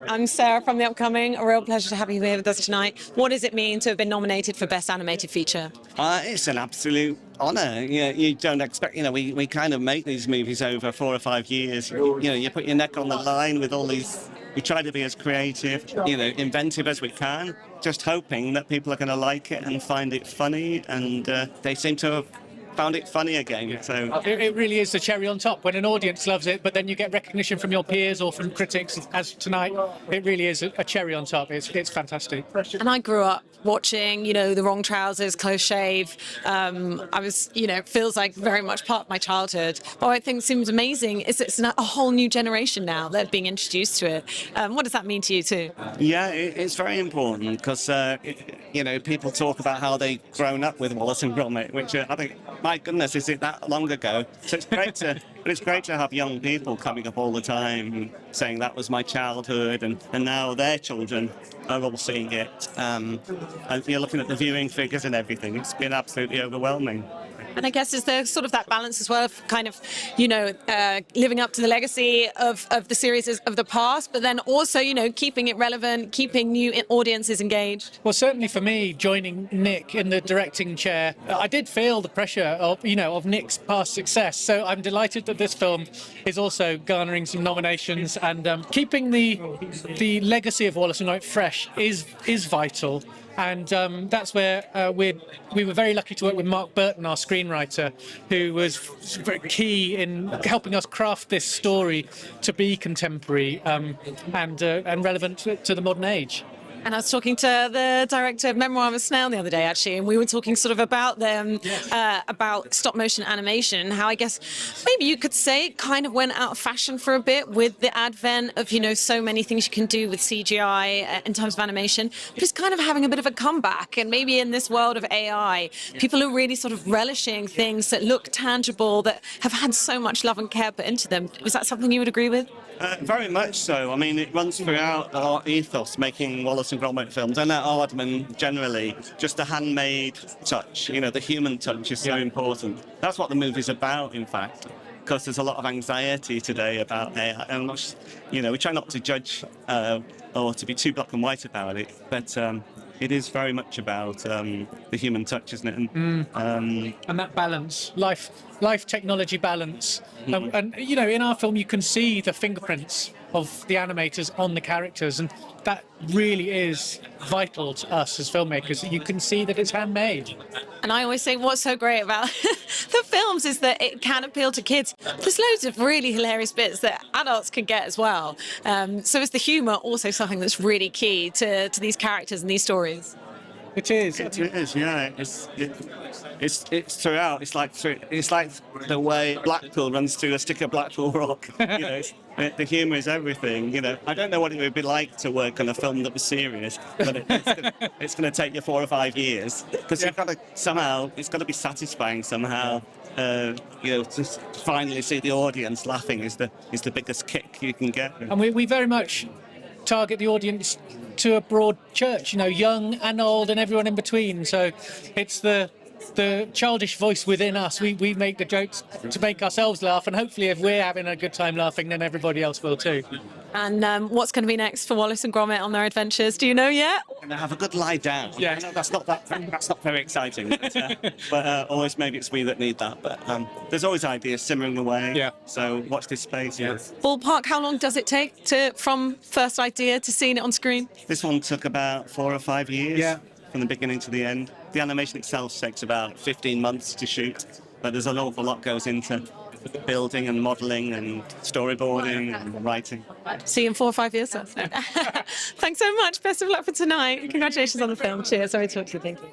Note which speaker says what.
Speaker 1: I'm Sarah from the upcoming. A real pleasure to have you here with us tonight. What does it mean to have been nominated for Best Animated Feature?
Speaker 2: It's an absolute honour. You don't expect, we kind of make these movies over 4 or 5 years. You put your neck on the line with all these. We try to be as creative, inventive as we can, just hoping that people are going to like it and find it funny, and they seem to have found it funny again. So
Speaker 3: it really is the cherry on top when an audience loves it, but then you get recognition from your peers or from critics, as tonight. It really is a cherry on top. It's fantastic.
Speaker 1: And I grew up watching, The Wrong Trousers, Close Shave. I was, feels like very much part of my childhood. What I think seems amazing is it's a whole new generation now that are being introduced to it. What does that mean to you too?
Speaker 2: Yeah, it's very important because, people talk about how they've grown up with Wallace and Gromit, which I think, my goodness, is it that long ago? So it's great to have young people coming up all the time saying that was my childhood, and now their children are all seeing it. And you're looking at the viewing figures and everything. It's been absolutely overwhelming.
Speaker 1: And I guess is there sort of that balance as well of kind of, living up to the legacy of the series of the past, but then also, keeping it relevant, keeping new audiences engaged?
Speaker 3: Well, certainly for me, joining Nick in the directing chair, I did feel the pressure of Nick's past success. So I'm delighted that this film is also garnering some nominations, and keeping the legacy of Wallace and Gromit fresh is vital. And that's where we were very lucky to work with Mark Burton, our screenwriter, who was very key in helping us craft this story to be contemporary and relevant to the modern age.
Speaker 1: And I was talking to the director of Memoir of a Snail the other day, actually, and we were talking sort of about them, about stop motion animation, how I guess maybe you could say it kind of went out of fashion for a bit with the advent of, so many things you can do with CGI in terms of animation, but it's kind of having a bit of a comeback. And maybe in this world of AI, people are really sort of relishing things that look tangible, that have had so much love and care put into them. Was that something you would agree with?
Speaker 2: Very much so. I mean, it runs throughout our ethos, making Wallace and Gromit films, and at Aardman generally, just the handmade touch, the human touch is so important. That's what the movie's about, in fact, because there's a lot of anxiety today about AI. And we try not to judge or to be too black and white about it, but it is very much about the human touch, isn't it?
Speaker 3: And that balance, life technology balance. And in our film you can see the fingerprints of the animators on the characters, and that really is vital to us as filmmakers. You can see that it's handmade.
Speaker 1: And I always say what's so great about the films is that it can appeal to kids. There's loads of really hilarious bits that adults can get as well. So is the humour also something that's really key to these characters and these stories?
Speaker 3: It is.
Speaker 2: It is, yeah. It's throughout. It's like the way Blackpool runs through a stick of Blackpool rock. The humour is everything. I don't know what it would be like to work on a film that was serious, but it's going to take you 4 or 5 years because you've got to somehow. It's got to be satisfying somehow. To finally see the audience laughing is the biggest kick you can get.
Speaker 3: And we very much target the audience to a broad church, young and old and everyone in between. So it's the childish voice within us. We make the jokes to make ourselves laugh, and hopefully if we're having a good time laughing, then everybody else will too.
Speaker 1: And what's going to be next for Wallace and Gromit on their adventures? Do you know yet?
Speaker 2: Going to have a good lie down.
Speaker 3: Yeah.
Speaker 2: I know that's not very exciting, but always maybe it's we that need that. But there's always ideas simmering away.
Speaker 3: Yeah.
Speaker 2: So watch this space. Yeah.
Speaker 1: Ballpark, how long does it take from first idea to seeing it on screen?
Speaker 2: This one took about 4 or 5 years.
Speaker 3: Yeah.
Speaker 2: From the beginning to the end. The animation itself takes about 15 months to shoot, but there's an awful lot goes into building and modelling and storyboarding and writing.
Speaker 1: See you in 4 or 5 years. Thanks so much. Best of luck for tonight. Congratulations on the film. Cheers. Sorry to talk to you. Thank you.